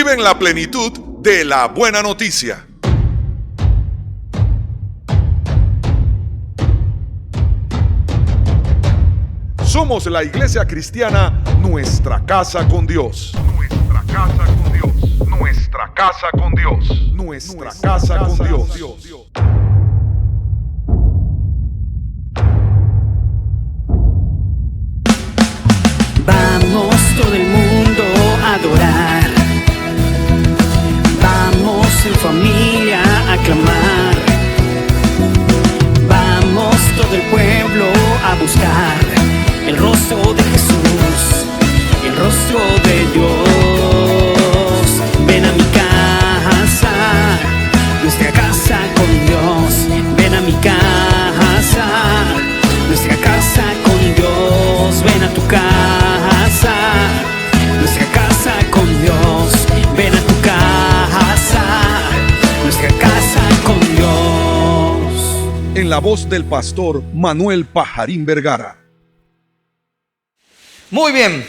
Viven la plenitud de la buena noticia. Somos la iglesia cristiana Nuestra Casa con Dios. Nuestra casa con Dios. Nuestra casa con Dios. Nuestra casa con Dios. Vamos todo el mundo a adorar. Vamos en familia a clamar. Vamos todo el pueblo a buscar el rostro de Jesús, el rostro de Dios. Ven a mi casa, nuestra casa con Dios. Ven a mi casa, nuestra casa con Dios. Ven a tu casa, nuestra casa con Dios. Ven a tu casa, nuestra casa con Dios. En la voz del pastor Manuel Pajarín Vergara. Muy bien,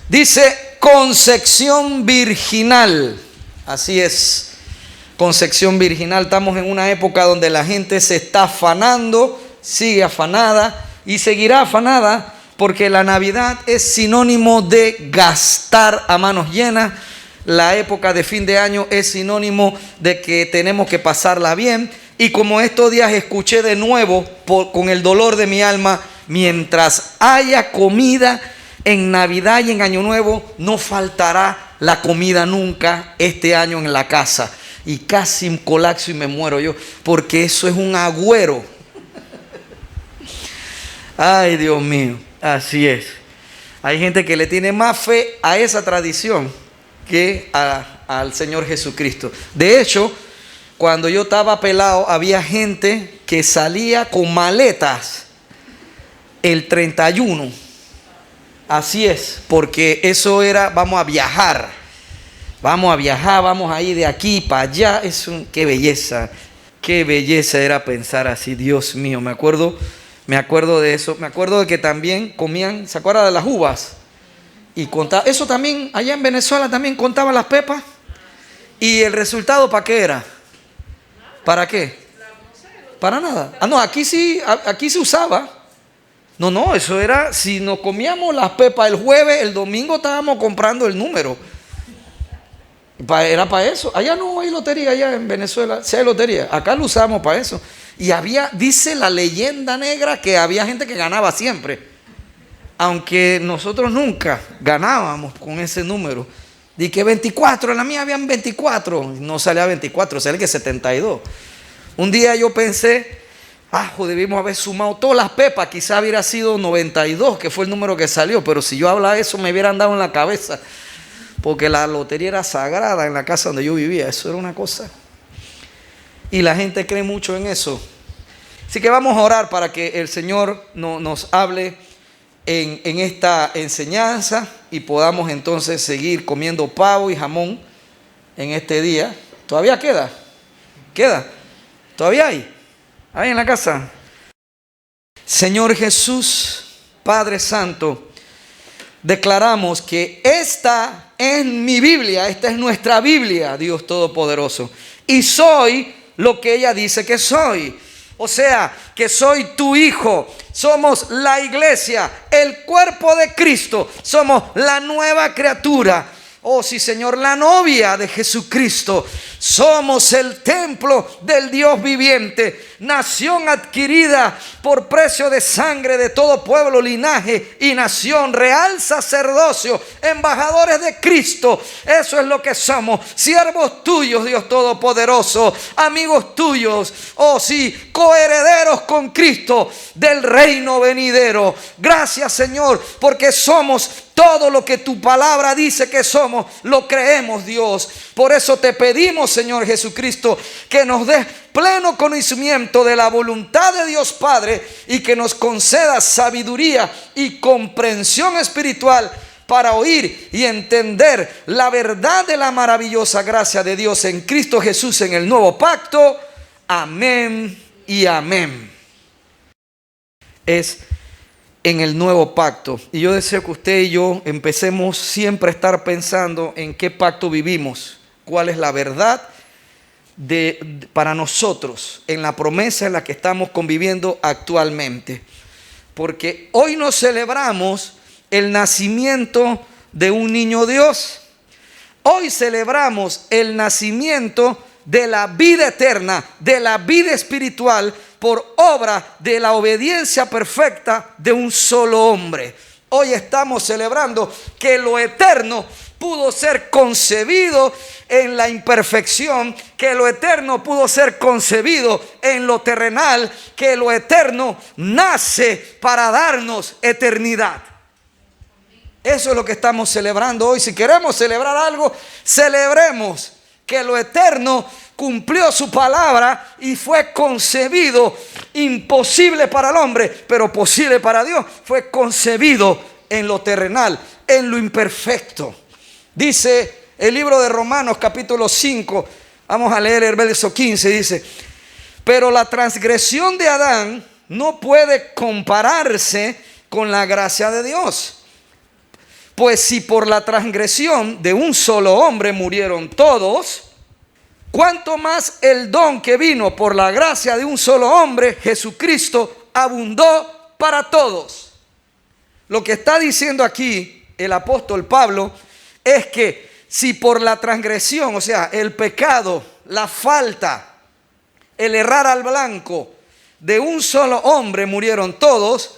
dice concepción virginal. Así es, concepción virginal. Estamos en una época donde la gente se está afanando, sigue afanada y seguirá afanada, porque la Navidad es sinónimo de gastar a manos llenas. La época de fin de año es sinónimo de que tenemos que pasarla bien. Y como estos días escuché de nuevo con el dolor de mi alma, mientras haya comida en Navidad y en Año Nuevo, no faltará la comida nunca este año en la casa. Y casi colapso y me muero yo, porque eso es un agüero. Ay, Dios mío, así es. Hay gente que le tiene más fe a esa tradición que al Señor Jesucristo. De hecho, cuando yo estaba pelado, había gente que salía con maletas el 31. Así es, porque eso era, vamos a viajar, vamos a ir de aquí para allá. Qué belleza era pensar así. Dios mío, me acuerdo de eso. Me acuerdo de que también comían, ¿se acuerda de las uvas? Y contaba, eso también, allá en Venezuela también contaban las pepas. ¿Y el resultado para qué era? ¿Para qué? Para nada. No, aquí sí se usaba. No, eso era, si nos comíamos las pepas el jueves, el domingo estábamos comprando el número. Era para eso. Allá no hay lotería, allá en Venezuela sí hay lotería. Acá lo usamos para eso. Y dice la leyenda negra que había gente que ganaba siempre. Aunque nosotros nunca ganábamos con ese número. Di que 24, en la mía habían 24. No salía 24, salía que 72. Un día yo pensé, debimos haber sumado todas las pepas, quizá hubiera sido 92, que fue el número que salió, pero si yo hablaba eso me hubieran dado en la cabeza, porque la lotería era sagrada en la casa donde yo vivía, eso era una cosa. Y la gente cree mucho en eso. Así que vamos a orar para que el Señor nos hable en esta enseñanza y podamos entonces seguir comiendo pavo y jamón en este día. ¿Todavía queda? ¿Todavía hay? Ahí en la casa. Señor Jesús, Padre Santo, declaramos que esta es mi Biblia, esta es nuestra Biblia, Dios Todopoderoso. Y soy lo que ella dice que soy. O sea, que soy tu hijo. Somos la iglesia, el cuerpo de Cristo. Somos la nueva criatura. Oh sí, Señor, la novia de Jesucristo. Somos el templo del Dios viviente, nación adquirida por precio de sangre de todo pueblo, linaje y nación, real sacerdocio, embajadores de Cristo. Eso es lo que somos, siervos tuyos, Dios Todopoderoso, amigos tuyos, oh sí, coherederos con Cristo del reino venidero. Gracias, Señor, porque somos todo lo que tu palabra dice que somos, lo creemos, Dios. Por eso te pedimos, Señor Jesucristo, que nos des pleno conocimiento de la voluntad de Dios Padre y que nos concedas sabiduría y comprensión espiritual para oír y entender la verdad de la maravillosa gracia de Dios en Cristo Jesús en el nuevo pacto. Amén y amén. Es en el nuevo pacto. Y yo deseo que usted y yo empecemos siempre a estar pensando en qué pacto vivimos. cuál es la verdad para nosotros en la promesa en la que estamos conviviendo actualmente. Porque hoy nos celebramos el nacimiento de un niño Dios. Hoy celebramos el nacimiento de la vida eterna, de la vida espiritual, por obra de la obediencia perfecta de un solo hombre. Hoy estamos celebrando que lo eterno pudo ser concebido en la imperfección, que lo eterno pudo ser concebido en lo terrenal, que lo eterno nace para darnos eternidad. Eso es lo que estamos celebrando hoy. Si queremos celebrar algo, celebremos que lo eterno cumplió su palabra y fue concebido, imposible para el hombre, pero posible para Dios. Fue concebido en lo terrenal, en lo imperfecto. Dice el libro de Romanos capítulo 5, vamos a leer el verso 15, dice: pero la transgresión de Adán no puede compararse con la gracia de Dios. Pues si por la transgresión de un solo hombre murieron todos, ¿cuánto más el don que vino por la gracia de un solo hombre, Jesucristo, abundó para todos? Lo que está diciendo aquí el apóstol Pablo es que si por la transgresión, o sea, el pecado, la falta, el errar al blanco de un solo hombre murieron todos,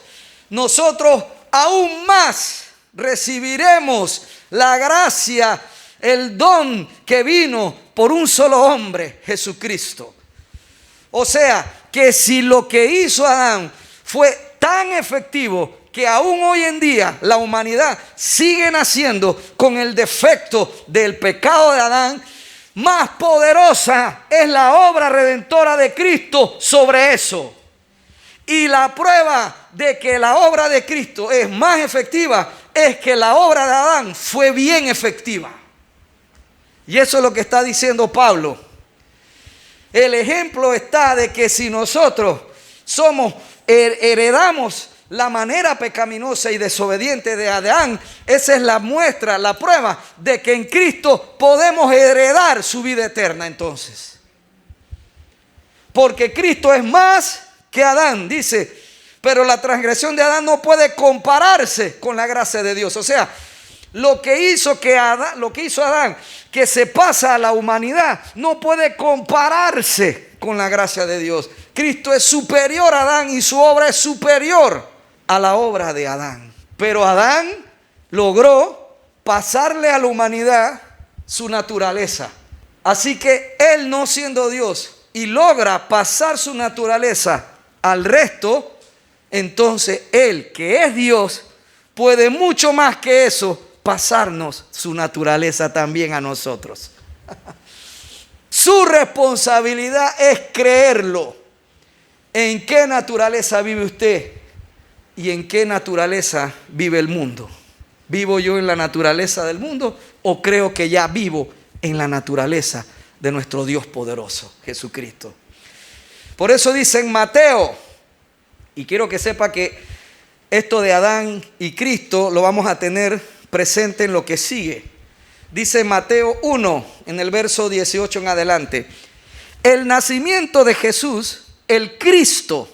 nosotros aún más recibiremos la gracia, el don que vino por un solo hombre, Jesucristo. O sea, que si lo que hizo Adán fue tan efectivo que aún hoy en día la humanidad sigue naciendo con el defecto del pecado de Adán, más poderosa es la obra redentora de Cristo sobre eso. Y la prueba de que la obra de Cristo es más efectiva es que la obra de Adán fue bien efectiva. Y eso es lo que está diciendo Pablo. El ejemplo está de que si nosotros heredamos la manera pecaminosa y desobediente de Adán, esa es la muestra, la prueba de que en Cristo podemos heredar su vida eterna entonces. Porque Cristo es más que Adán, dice, pero la transgresión de Adán no puede compararse con la gracia de Dios. O sea, lo que hizo Adán, que se pasa a la humanidad, no puede compararse con la gracia de Dios. Cristo es superior a Adán y su obra es superior a la obra de Adán. Pero Adán logró pasarle a la humanidad su naturaleza. Así que él, no siendo Dios, y logra pasar su naturaleza al resto, entonces él, que es Dios, puede mucho más que eso pasarnos su naturaleza también a nosotros. Su responsabilidad es creerlo. ¿En qué naturaleza vive usted? ¿Y en qué naturaleza vive el mundo? ¿Vivo yo en la naturaleza del mundo o creo que ya vivo en la naturaleza de nuestro Dios poderoso, Jesucristo? Por eso dice en Mateo, y quiero que sepa que esto de Adán y Cristo lo vamos a tener presente en lo que sigue. Dice Mateo 1, en el verso 18 en adelante: el nacimiento de Jesús, el Cristo,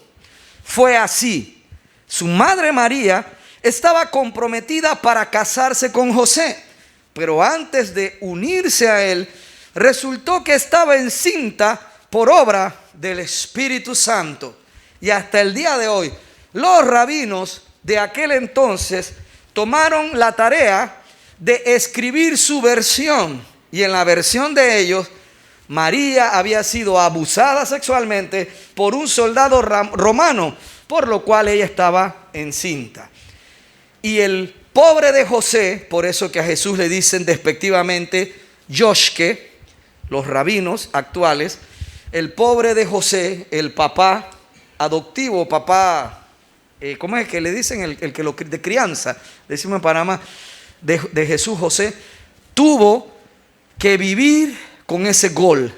fue así. Su madre María estaba comprometida para casarse con José, pero antes de unirse a él, resultó que estaba encinta por obra del Espíritu Santo. Y hasta el día de hoy, los rabinos de aquel entonces tomaron la tarea de escribir su versión. Y en la versión de ellos, María había sido abusada sexualmente por un soldado romano, por lo cual ella estaba encinta. Y el pobre de José, por eso que a Jesús le dicen despectivamente Yoshke, los rabinos actuales, el pobre de José, el papá adoptivo, papá, ¿cómo es que le dicen? El que lo de crianza, decimos en Panamá, de Jesús, José, tuvo que vivir con ese gol.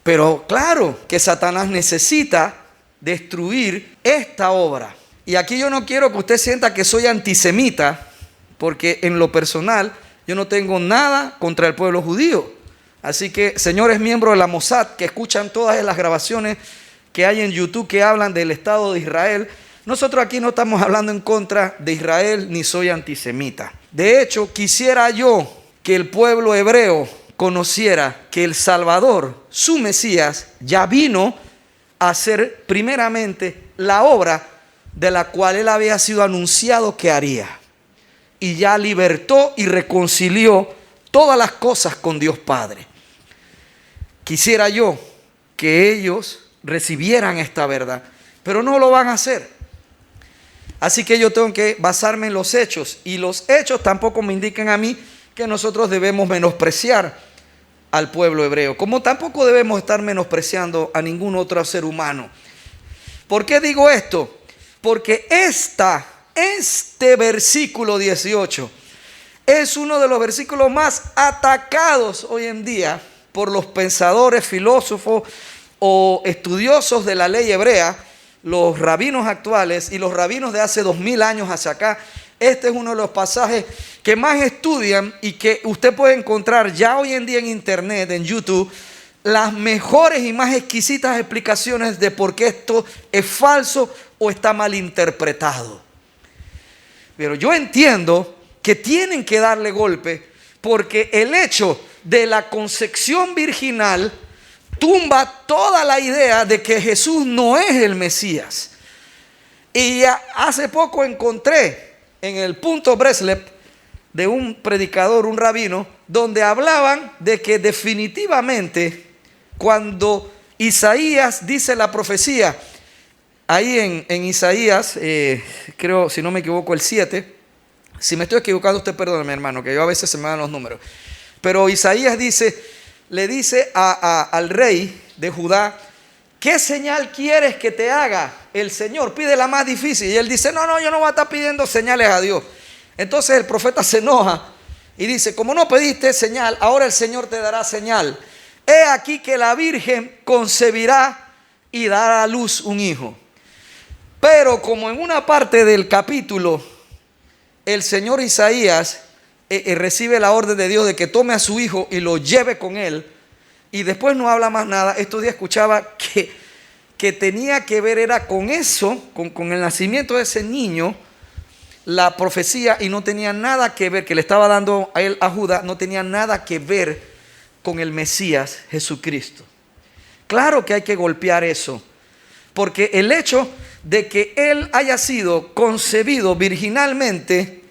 Pero claro que Satanás necesita destruir esta obra. Y aquí yo no quiero que usted sienta que soy antisemita, porque en lo personal yo no tengo nada contra el pueblo judío. Así que, señores miembros de la Mossad que escuchan todas las grabaciones que hay en YouTube que hablan del Estado de Israel, nosotros aquí no estamos hablando en contra de Israel ni soy antisemita. De hecho, quisiera yo que el pueblo hebreo conociera que el Salvador, su Mesías, ya vino a hacer primeramente la obra de la cual él había sido anunciado que haría. Y ya libertó y reconcilió todas las cosas con Dios Padre. Quisiera yo que ellos recibieran esta verdad, pero no lo van a hacer. Así que yo tengo que basarme en los hechos, y los hechos tampoco me indican a mí que nosotros debemos menospreciar al pueblo hebreo, como tampoco debemos estar menospreciando a ningún otro ser humano. ¿Por qué digo esto? Porque este versículo 18 es uno de los versículos más atacados hoy en día por los pensadores, filósofos o estudiosos de la ley hebrea, los rabinos actuales y los rabinos de hace 2000 años hacia acá. Este es uno de los pasajes que más estudian y que usted puede encontrar ya hoy en día en internet, en YouTube, las mejores y más exquisitas explicaciones de por qué esto es falso o está mal interpretado. Pero yo entiendo que tienen que darle golpe, porque el hecho de la concepción virginal tumba toda la idea de que Jesús no es el Mesías. Y hace poco encontré en el Punto Breslov de un predicador, un rabino, donde hablaban de que definitivamente cuando Isaías dice la profecía, ahí en Isaías, creo, si no me equivoco, el 7, si me estoy equivocando usted perdóneme, hermano, que yo a veces se me dan los números, pero Isaías le dice al rey de Judá, ¿qué señal quieres que te haga el Señor? Pide la más difícil. Y él dice, no, yo no voy a estar pidiendo señales a Dios. Entonces el profeta se enoja y dice, como no pediste señal, ahora el Señor te dará señal. He aquí que la Virgen concebirá y dará a luz un hijo. Pero como en una parte del capítulo, el señor Isaías recibe la orden de Dios de que tome a su hijo y lo lleve con él, y después no habla más nada. Estos días escuchaba que tenía que ver, era con eso, con el nacimiento de ese niño, la profecía, y no tenía nada que ver, que le estaba dando a él, a Judá, no tenía nada que ver con el Mesías Jesucristo. Claro que hay que golpear eso, porque el hecho de que él haya sido concebido virginalmente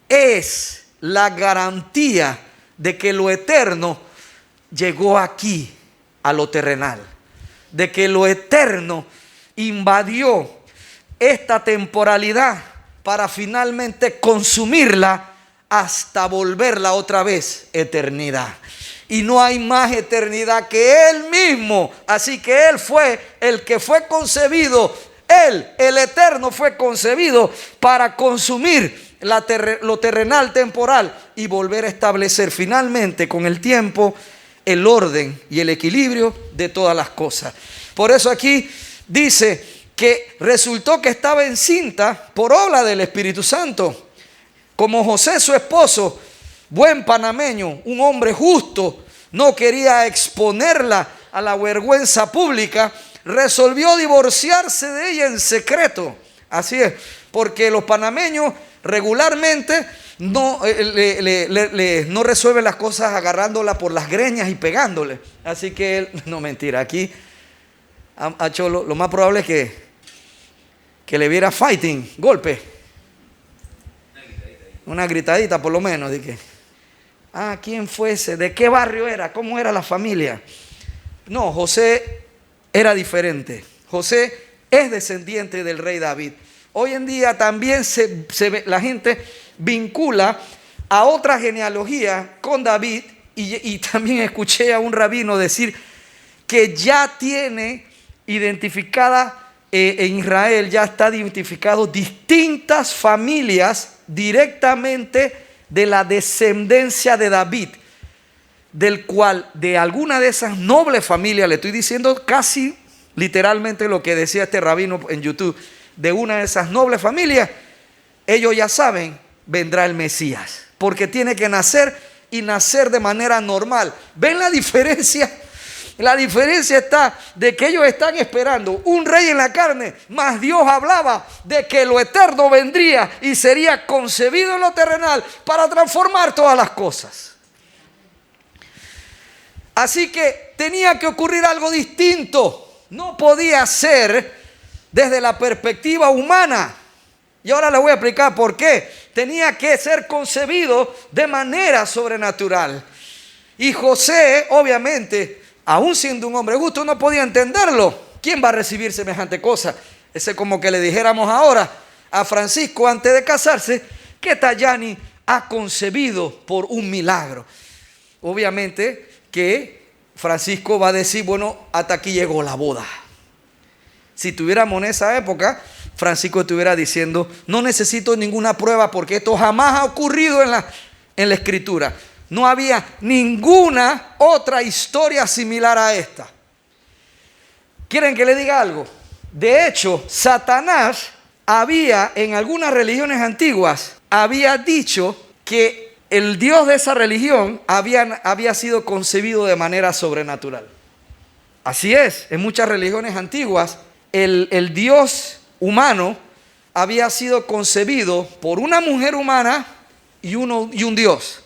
es la garantía de que lo eterno llegó aquí a lo terrenal, de que lo eterno invadió esta temporalidad para finalmente consumirla hasta volverla otra vez eternidad. Y no hay más eternidad que Él mismo. Así que Él fue el que fue concebido. Él, el eterno, fue concebido para consumir lo terrenal, temporal, y volver a establecer finalmente con el tiempo el orden y el equilibrio de todas las cosas. Por eso aquí dice que resultó que estaba encinta por obra del Espíritu Santo. Como José, su esposo, buen panameño, un hombre justo, no quería exponerla a la vergüenza pública, resolvió divorciarse de ella en secreto. Así es, porque los panameños regularmente no resuelven las cosas agarrándola por las greñas y pegándole. Así que él, no, mentira, aquí a Cholo lo más probable es que le viera fighting, golpe, una gritadita por lo menos, de que ¿quién fuese? ¿De qué barrio era? ¿Cómo era la familia? No, José era diferente. José es descendiente del rey David. Hoy en día también la gente vincula a otra genealogía con David, y también escuché a un rabino decir que ya tiene identificada en Israel, ya está identificado distintas familias directamente de la descendencia de David, del cual de alguna de esas nobles familias, le estoy diciendo casi literalmente lo que decía este rabino en YouTube, de una de esas nobles familias, ellos ya saben vendrá el Mesías, porque tiene que nacer y nacer de manera normal. ¿Ven la diferencia? La diferencia está de que ellos están esperando un rey en la carne, mas Dios hablaba de que lo eterno vendría y sería concebido en lo terrenal para transformar todas las cosas. Así que tenía que ocurrir algo distinto. No podía ser desde la perspectiva humana. Y ahora le voy a explicar por qué. Tenía que ser concebido de manera sobrenatural. Y José, obviamente, aún siendo un hombre justo, no podía entenderlo. ¿Quién va a recibir semejante cosa? Ese es como que le dijéramos ahora a Francisco antes de casarse que Tayani ha concebido por un milagro. Obviamente que Francisco va a decir, bueno, hasta aquí llegó la boda. Si tuviéramos en esa época, Francisco estuviera diciendo, no necesito ninguna prueba porque esto jamás ha ocurrido en la Escritura. No había ninguna otra historia similar a esta. ¿Quieren que le diga algo? De hecho, Satanás había en algunas religiones antiguas, había dicho que el Dios de esa religión había sido concebido de manera sobrenatural. Así es, en muchas religiones antiguas, el Dios humano había sido concebido por una mujer humana y un Dios.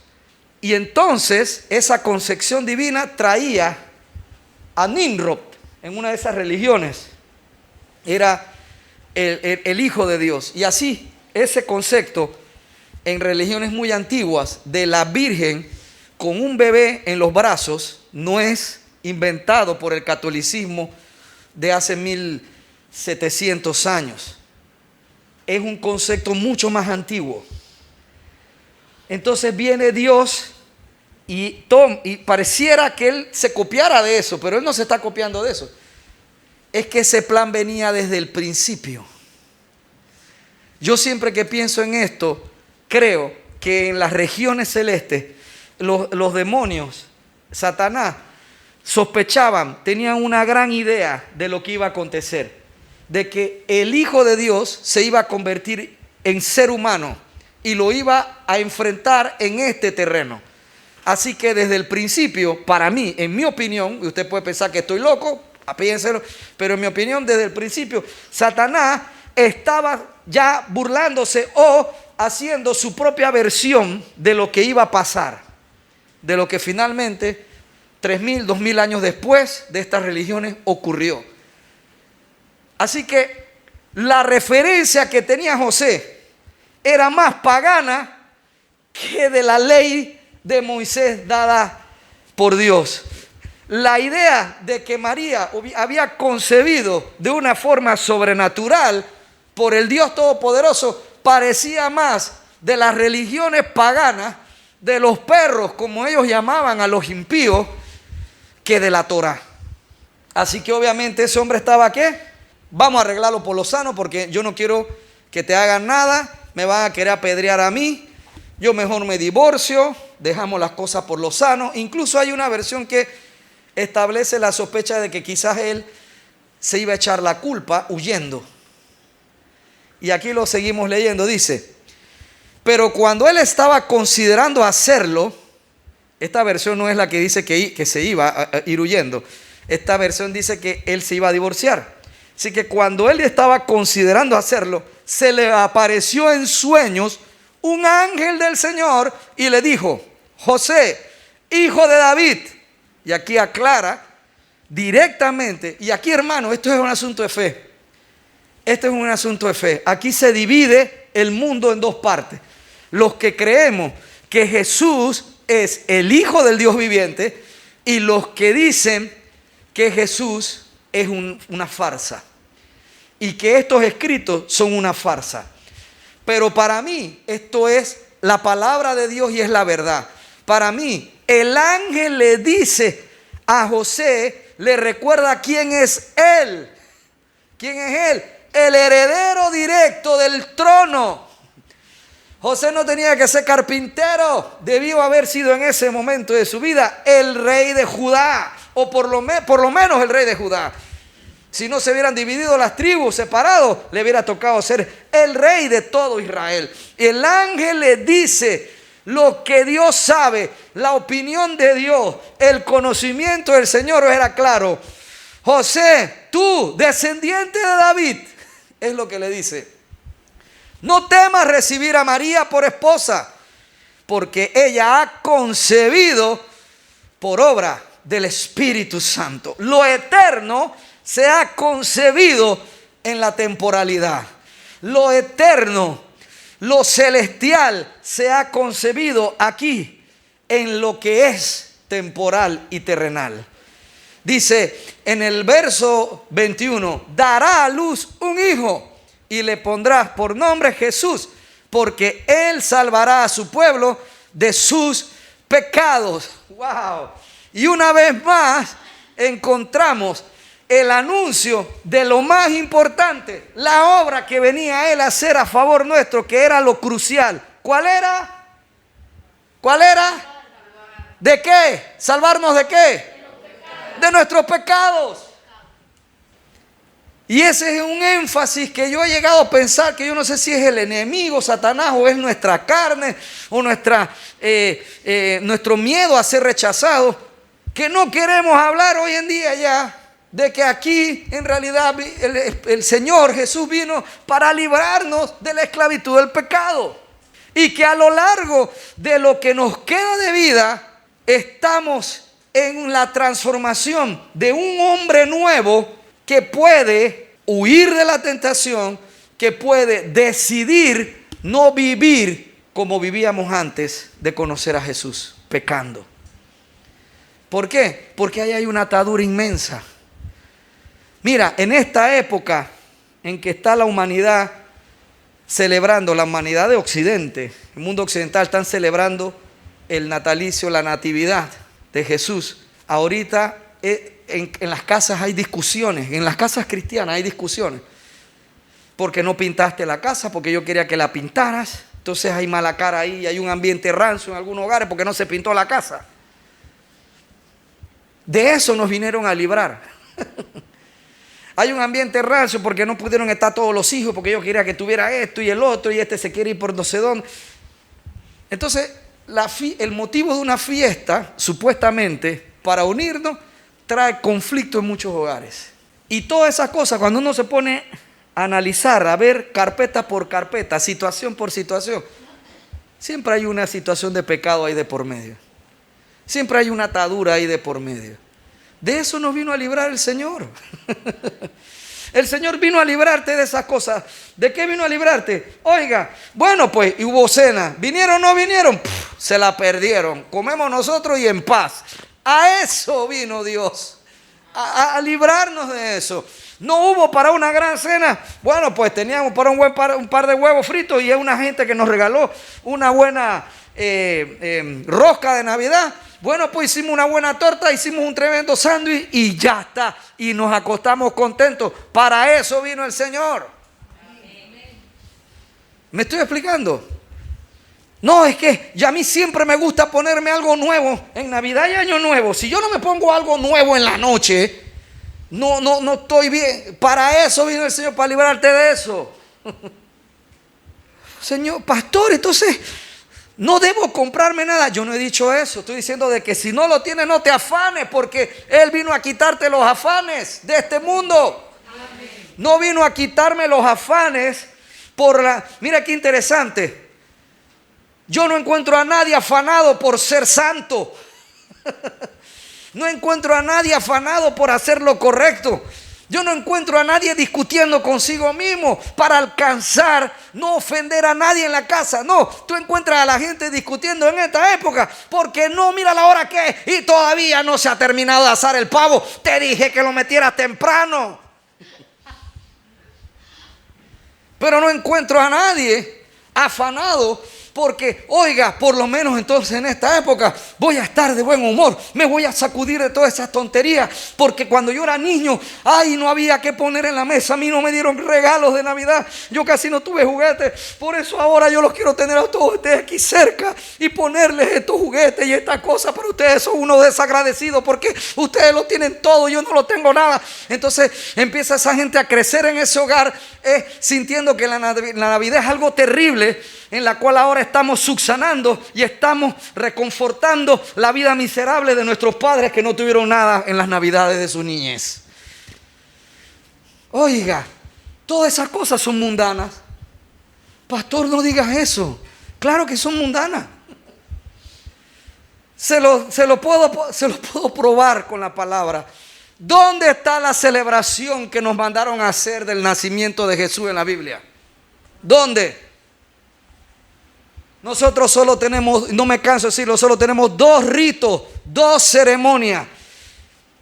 Y entonces esa concepción divina traía a Nimrod en una de esas religiones. Era el hijo de Dios. Y así ese concepto en religiones muy antiguas de la Virgen con un bebé en los brazos no es inventado por el catolicismo de hace 1700 años. Es un concepto mucho más antiguo. Entonces viene Dios y pareciera que Él se copiara de eso, pero Él no se está copiando de eso. Es que ese plan venía desde el principio. Yo siempre que pienso en esto, creo que en las regiones celestes, los demonios, Satanás, sospechaban, tenían una gran idea de lo que iba a acontecer, de que el Hijo de Dios se iba a convertir en ser humano y lo iba a enfrentar en este terreno. Así que desde el principio, para mí, en mi opinión, y usted puede pensar que estoy loco, piénselo, pero en mi opinión, desde el principio, Satanás estaba ya burlándose o haciendo su propia versión de lo que iba a pasar, de lo que finalmente 3.000, 2.000 años después de estas religiones ocurrió. Así que la referencia que tenía José era más pagana que de la ley de Moisés dada por Dios. La idea de que María había concebido de una forma sobrenatural por el Dios Todopoderoso parecía más de las religiones paganas, de los perros, como ellos llamaban a los impíos, que de la Torá. Así que obviamente ese hombre estaba, ¿qué? Vamos a arreglarlo por lo sano, porque yo no quiero que te hagan nada, me van a querer apedrear a mí, yo mejor me divorcio, dejamos las cosas por lo sano. Incluso hay una versión que establece la sospecha de que quizás él se iba a echar la culpa huyendo. Y aquí lo seguimos leyendo, dice, pero cuando él estaba considerando hacerlo, esta versión no es la que dice que se iba a ir huyendo, esta versión dice que él se iba a divorciar. Así que cuando él estaba considerando hacerlo, se le apareció en sueños un ángel del Señor y le dijo, José, hijo de David. Y aquí aclara directamente, y aquí hermano, esto es un asunto de fe. Esto es un asunto de fe. Aquí se divide el mundo en dos partes. Los que creemos que Jesús es el Hijo del Dios viviente y los que dicen que Jesús es una farsa y que estos escritos son una farsa. Pero para mí esto es la palabra de Dios y es la verdad. Para mí el ángel le dice a José, le recuerda quién es él. ¿Quién es él? El heredero directo del trono. José no tenía que ser carpintero, debió haber sido en ese momento de su vida el rey de Judá, o por lo menos el rey de Judá. Si no se hubieran dividido las tribus separados, le hubiera tocado ser el rey de todo Israel. El ángel le dice lo que Dios sabe, la opinión de Dios, el conocimiento del Señor era claro. José, tú, descendiente de David, es lo que le dice. No temas recibir a María por esposa, porque ella ha concebido por obra del Espíritu Santo. Lo eterno se ha concebido en la temporalidad. Lo eterno, lo celestial se ha concebido aquí en lo que es temporal y terrenal. Dice en el verso 21, dará a luz un hijo y le pondrás por nombre Jesús, porque él salvará a su pueblo de sus pecados. ¡Wow! Y una vez más encontramos el anuncio de lo más importante, la obra que venía él a hacer a favor nuestro, que era lo crucial. ¿Cuál era? ¿Cuál era? ¿De qué? ¿Salvarnos de qué? De nuestros pecados. Y ese es un énfasis que yo he llegado a pensar, que yo no sé si es el enemigo, Satanás, o es nuestra carne, o nuestro miedo a ser rechazados, que no queremos hablar hoy en día ya de que aquí en realidad el Señor Jesús vino para librarnos de la esclavitud del pecado. Y que a lo largo de lo que nos queda de vida, estamos en la transformación de un hombre nuevo que puede huir de la tentación, que puede decidir no vivir como vivíamos antes de conocer a Jesús, pecando. ¿Por qué? Porque ahí hay una atadura inmensa. Mira, en esta época en que está la humanidad celebrando, la humanidad de Occidente, el mundo occidental, están celebrando el natalicio, la natividad de Jesús. Ahorita en las casas hay discusiones, en las casas cristianas hay discusiones. Porque no pintaste la casa, porque yo quería que la pintaras. Entonces hay mala cara ahí, hay un ambiente rancio en algunos hogares porque no se pintó la casa. De eso nos vinieron a librar. Hay un ambiente rancio porque no pudieron estar todos los hijos, porque yo quería que tuviera esto y el otro, y este se quiere ir por no sé dónde. Entonces, el motivo de una fiesta, supuestamente, para unirnos, trae conflicto en muchos hogares. Y todas esas cosas, cuando uno se pone a analizar, a ver carpeta por carpeta, situación por situación, siempre hay una situación de pecado ahí de por medio. Siempre hay una atadura ahí de por medio. De eso nos vino a librar el Señor. El Señor vino a librarte de esas cosas. ¿De qué vino a librarte? Oiga, bueno, pues hubo cena. ¿Vinieron o no vinieron? Se la perdieron. Comemos nosotros y en paz. A eso vino Dios. A librarnos de eso. No hubo para una gran cena. Bueno, pues teníamos para un par de huevos fritos y es una gente que nos regaló una buena rosca de Navidad. Bueno, pues hicimos una buena torta, hicimos un tremendo sándwich y ya está. Y nos acostamos contentos. Para eso vino el Señor. ¿Me estoy explicando? No, es que ya a mí siempre me gusta ponerme algo nuevo en Navidad y Año Nuevo. Si yo no me pongo algo nuevo en la noche, no estoy bien. Para eso vino el Señor, para librarte de eso. Señor, pastor, entonces no debo comprarme nada. Yo no he dicho eso. Estoy diciendo de que si no lo tienes, no te afanes, porque Él vino a quitarte los afanes de este mundo. Amén. No vino a quitarme los afanes Mira qué interesante. Yo no encuentro a nadie afanado por ser santo. No encuentro a nadie afanado por hacer lo correcto. Yo no encuentro a nadie discutiendo consigo mismo para alcanzar, no ofender a nadie en la casa. No, tú encuentras a la gente discutiendo en esta época porque no mira la hora que es y todavía no se ha terminado de asar el pavo. Te dije que lo metieras temprano. Pero no encuentro a nadie afanado porque, oiga, por lo menos entonces en esta época voy a estar de buen humor, me voy a sacudir de todas esas tonterías, porque cuando yo era niño, ay, no había que poner en la mesa, a mí no me dieron regalos de Navidad, yo casi no tuve juguetes, por eso ahora yo los quiero tener a todos ustedes aquí cerca y ponerles estos juguetes y estas cosas, pero ustedes son unos desagradecidos porque ustedes lo tienen todo, yo no lo tengo nada. Entonces empieza esa gente a crecer en ese hogar, sintiendo que la Navidad es algo terrible, en la cual ahora estamos subsanando y estamos reconfortando la vida miserable de nuestros padres que no tuvieron nada en las Navidades de su niñez. Oiga, todas esas cosas son mundanas. Pastor, no digas eso. Claro que son mundanas. Se lo puedo probar con la palabra. ¿Dónde está la celebración que nos mandaron a hacer del nacimiento de Jesús en la Biblia? ¿Dónde? Nosotros solo tenemos, no me canso de decirlo, solo tenemos 2 ritos, 2 ceremonias.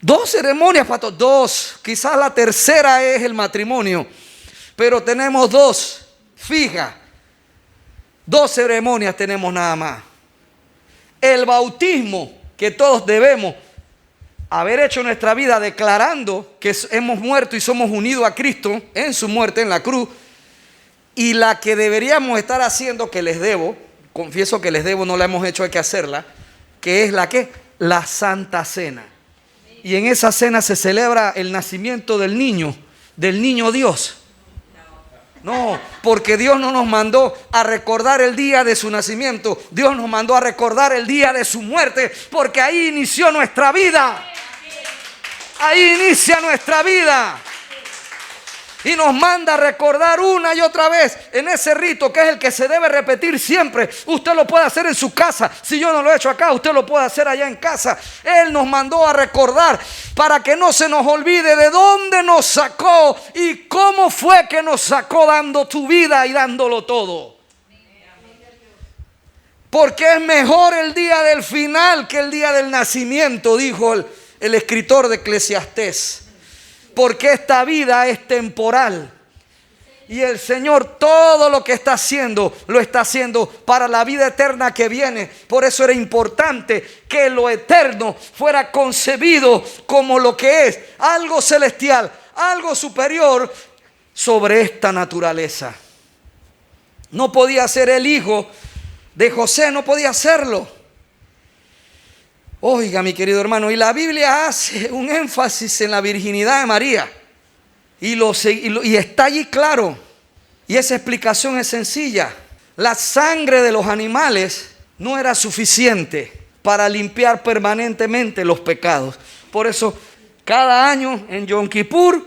2 ceremonias, pastor, 2. Quizás la tercera es el matrimonio, pero tenemos 2 fijas. 2 ceremonias tenemos nada más. El bautismo, que todos debemos haber hecho nuestra vida declarando que hemos muerto y somos unidos a Cristo en su muerte en la cruz. Y la que deberíamos estar haciendo, que les debo, confieso que les debo, no la hemos hecho, hay que hacerla, que es la Santa Cena. Y en esa cena se celebra el nacimiento del niño Dios. No, porque Dios no nos mandó a recordar el día de su nacimiento, Dios nos mandó a recordar el día de su muerte, porque ahí inició nuestra vida. Ahí inicia nuestra vida. Y nos manda a recordar una y otra vez en ese rito, que es el que se debe repetir siempre. Usted lo puede hacer en su casa. Si yo no lo he hecho acá, usted lo puede hacer allá en casa. Él nos mandó a recordar para que no se nos olvide de dónde nos sacó y cómo fue que nos sacó, dando tu vida y dándolo todo. Porque es mejor el día del final que el día del nacimiento, dijo el escritor de Eclesiastés. Porque esta vida es temporal. Y el Señor todo lo que está haciendo, lo está haciendo para la vida eterna que viene. Por eso era importante que lo eterno fuera concebido como lo que es, algo celestial, algo superior sobre esta naturaleza. No podía ser el hijo de José, no podía serlo. Oiga, mi querido hermano, y la Biblia hace un énfasis en la virginidad de María. Y está allí claro. Y esa explicación es sencilla. La sangre de los animales no era suficiente para limpiar permanentemente los pecados. Por eso, cada año en Yom Kippur,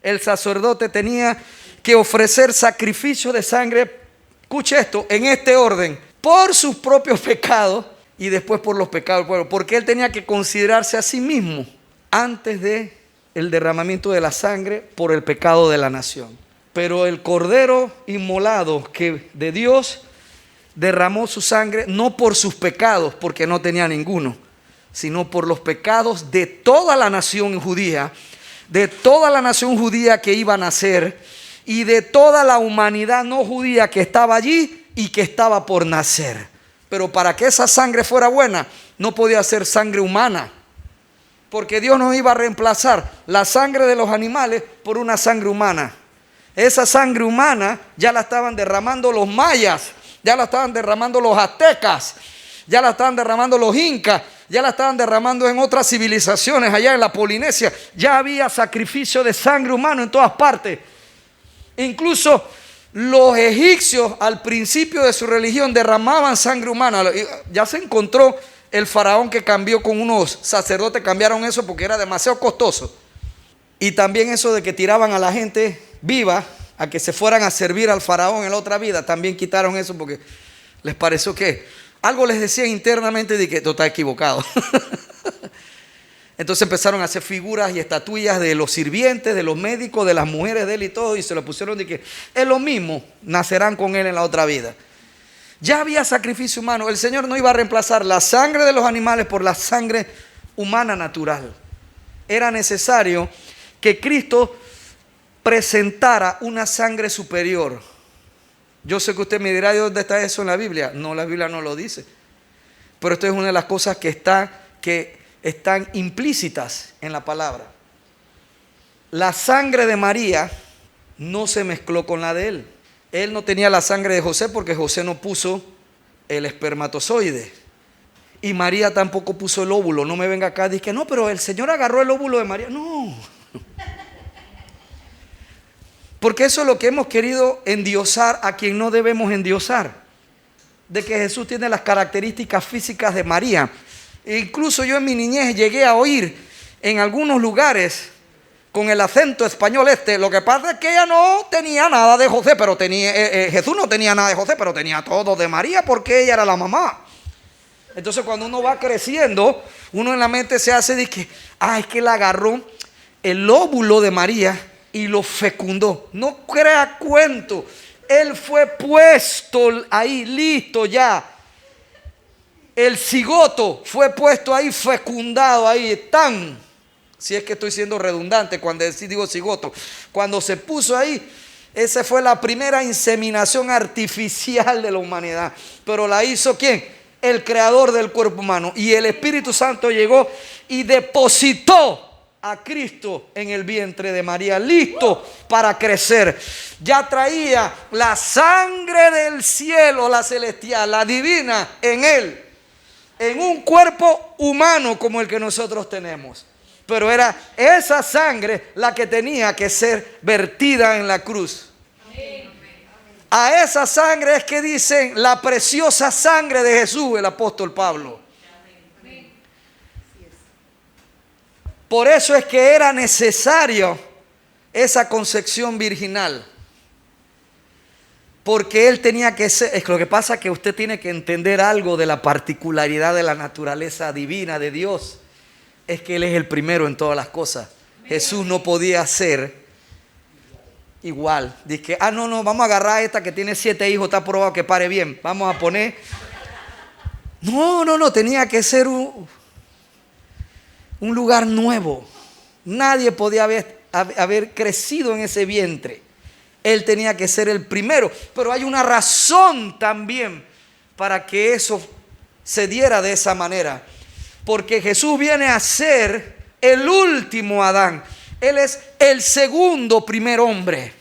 el sacerdote tenía que ofrecer sacrificio de sangre. Escuche esto, en este orden: por sus propios pecados y después por los pecados del pueblo, porque él tenía que considerarse a sí mismo antes de el derramamiento de la sangre por el pecado de la nación. Pero el cordero inmolado que de Dios derramó su sangre no por sus pecados, porque no tenía ninguno, sino por los pecados de toda la nación judía, que iba a nacer, y de toda la humanidad no judía que estaba allí y que estaba por nacer. Pero para que esa sangre fuera buena, no podía ser sangre humana, porque Dios no iba a reemplazar la sangre de los animales por una sangre humana. Esa sangre humana ya la estaban derramando los mayas, ya la estaban derramando los aztecas, ya la estaban derramando los incas, ya la estaban derramando en otras civilizaciones allá en la Polinesia. Ya había sacrificio de sangre humana en todas partes. Incluso los egipcios al principio de su religión derramaban sangre humana. Ya se encontró el faraón que cambió con unos sacerdotes, cambiaron eso porque era demasiado costoso. Y también eso de que tiraban a la gente viva a que se fueran a servir al faraón en la otra vida, también quitaron eso porque les pareció que algo les decía internamente de que esto está equivocado. Entonces empezaron a hacer figuras y estatuillas de los sirvientes, de los médicos, de las mujeres de él y todo, y se lo pusieron de que es lo mismo, nacerán con él en la otra vida. Ya había sacrificio humano. El Señor no iba a reemplazar la sangre de los animales por la sangre humana natural. Era necesario que Cristo presentara una sangre superior, Yo sé que usted me dirá, ¿de dónde está eso en la Biblia? No, la Biblia no lo dice. Pero esto es una de las cosas que están implícitas en la palabra. La sangre de María no se mezcló con la de él. Él no tenía la sangre de José porque José no puso el espermatozoide. Y María tampoco puso el óvulo. No me venga acá y diga, no, pero el Señor agarró el óvulo de María. No. Porque eso es lo que hemos querido endiosar a quien no debemos endiosar. De que Jesús tiene las características físicas de María. E incluso yo en mi niñez llegué a oír en algunos lugares con el acento español lo que pasa es que ella no tenía nada de José, pero Jesús no tenía nada de José, pero tenía todo de María porque ella era la mamá. Entonces cuando uno va creciendo, uno en la mente se hace de que, es que él agarró el óvulo de María y lo fecundó. No crea cuento, él fue puesto ahí, listo ya. El cigoto fue puesto ahí, fecundado ahí, si es que estoy siendo redundante cuando digo cigoto, cuando se puso ahí, esa fue la primera inseminación artificial de la humanidad. Pero la hizo ¿quién? El creador del cuerpo humano. Y el Espíritu Santo llegó y depositó a Cristo en el vientre de María, listo para crecer. Ya traía la sangre del cielo, la celestial, la divina, en él, en un cuerpo humano como el que nosotros tenemos. Pero era esa sangre la que tenía que ser vertida en la cruz. A esa sangre es que dicen la preciosa sangre de Jesús, el apóstol Pablo. Por eso es que era necesario esa concepción virginal. Porque él tenía que ser, es lo que pasa es que usted tiene que entender algo de la particularidad de la naturaleza divina de Dios. Es que él es el primero en todas las cosas. Jesús no podía ser igual. Dice, no, vamos a agarrar a esta que tiene 7 hijos, está probado que pare bien. Vamos a poner. No, tenía que ser un lugar nuevo. Nadie podía haber crecido en ese vientre. Él tenía que ser el primero. Pero hay una razón también para que eso se diera de esa manera. Porque Jesús viene a ser el último Adán. Él es el segundo primer hombre.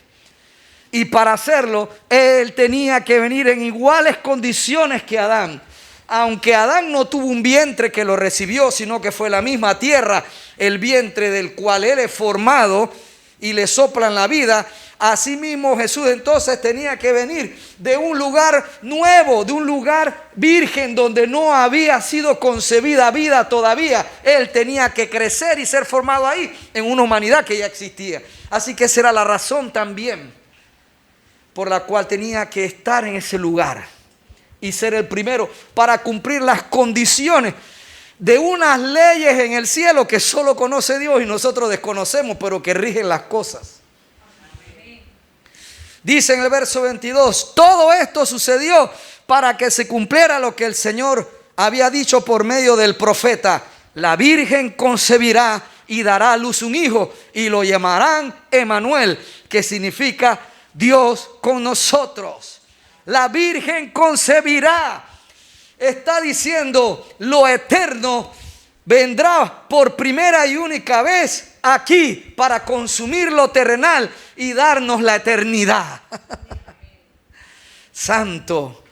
Y para hacerlo, él tenía que venir en iguales condiciones que Adán. Aunque Adán no tuvo un vientre que lo recibió, sino que fue la misma tierra, el vientre del cual él es formado y le soplan la vida. Asimismo Jesús entonces tenía que venir de un lugar nuevo, de un lugar virgen donde no había sido concebida vida todavía. Él tenía que crecer y ser formado ahí en una humanidad que ya existía. Así que esa era la razón también por la cual tenía que estar en ese lugar y ser el primero para cumplir las condiciones de unas leyes en el cielo que solo conoce Dios y nosotros desconocemos, pero que rigen las cosas. Dice en el verso 22, todo esto sucedió para que se cumpliera lo que el Señor había dicho por medio del profeta. La virgen concebirá y dará a luz un hijo y lo llamarán Emanuel, que significa Dios con nosotros. La virgen concebirá. Está diciendo lo eterno vendrá por primera y única vez aquí para consumir lo terrenal y darnos la eternidad. Santo.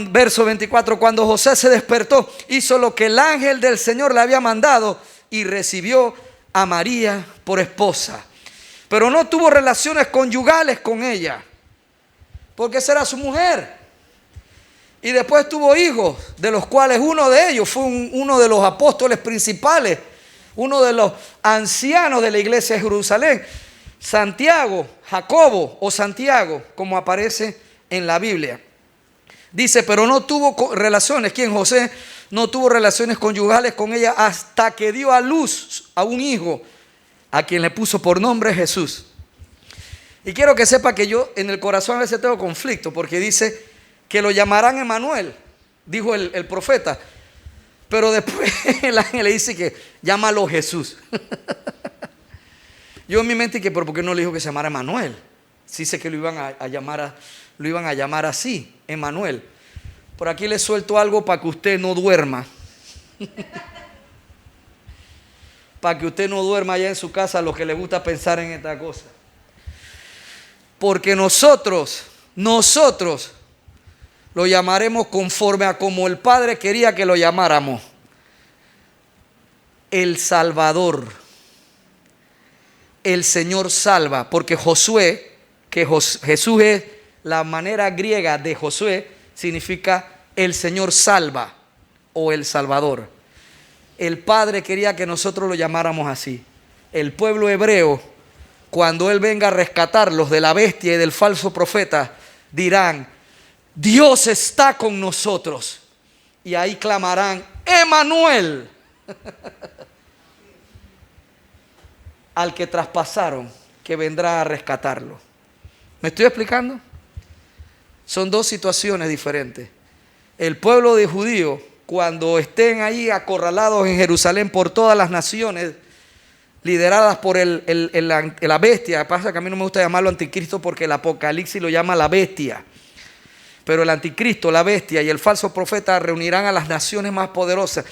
Verso 24, cuando José se despertó, hizo lo que el ángel del Señor le había mandado y recibió a María por esposa. Pero no tuvo relaciones conyugales con ella, porque esa era su mujer. Y después tuvo hijos, de los cuales uno de ellos fue uno de los apóstoles principales, uno de los ancianos de la iglesia de Jerusalén, Santiago, Jacobo o Santiago, como aparece en la Biblia. Dice, pero no tuvo relaciones, ¿quién? José no tuvo relaciones conyugales con ella hasta que dio a luz a un hijo, a quien le puso por nombre Jesús. Y quiero que sepa que yo en el corazón a veces tengo conflicto, porque dice que lo llamarán Emanuel, dijo el profeta. Pero después el ángel le dice que llámalo Jesús. Yo en mi mente dije, pero ¿por qué no le dijo que se llamara Emanuel? Sí sé que lo iban a llamar lo iban a llamar así, Emmanuel. Por aquí le suelto algo para que usted no duerma. Para que usted no duerma allá en su casa, los que le gusta pensar en esta cosa. Porque nosotros lo llamaremos conforme a como el Padre quería que lo llamáramos. El Salvador. El Señor salva. Porque Josué, Jesús es la manera griega de Josué, significa el Señor salva o el Salvador. El Padre quería que nosotros lo llamáramos así. El pueblo hebreo, cuando Él venga a rescatarlos de la bestia y del falso profeta, dirán: Dios está con nosotros. Y ahí clamarán: Emmanuel. Al que traspasaron, que vendrá a rescatarlo. ¿Me estoy explicando? Son dos situaciones diferentes. El pueblo de judío, cuando estén ahí acorralados en Jerusalén por todas las naciones, lideradas por la bestia. Pasa que a mí no me gusta llamarlo anticristo porque el Apocalipsis lo llama la bestia. Pero el anticristo, la bestia y el falso profeta reunirán a las naciones más poderosas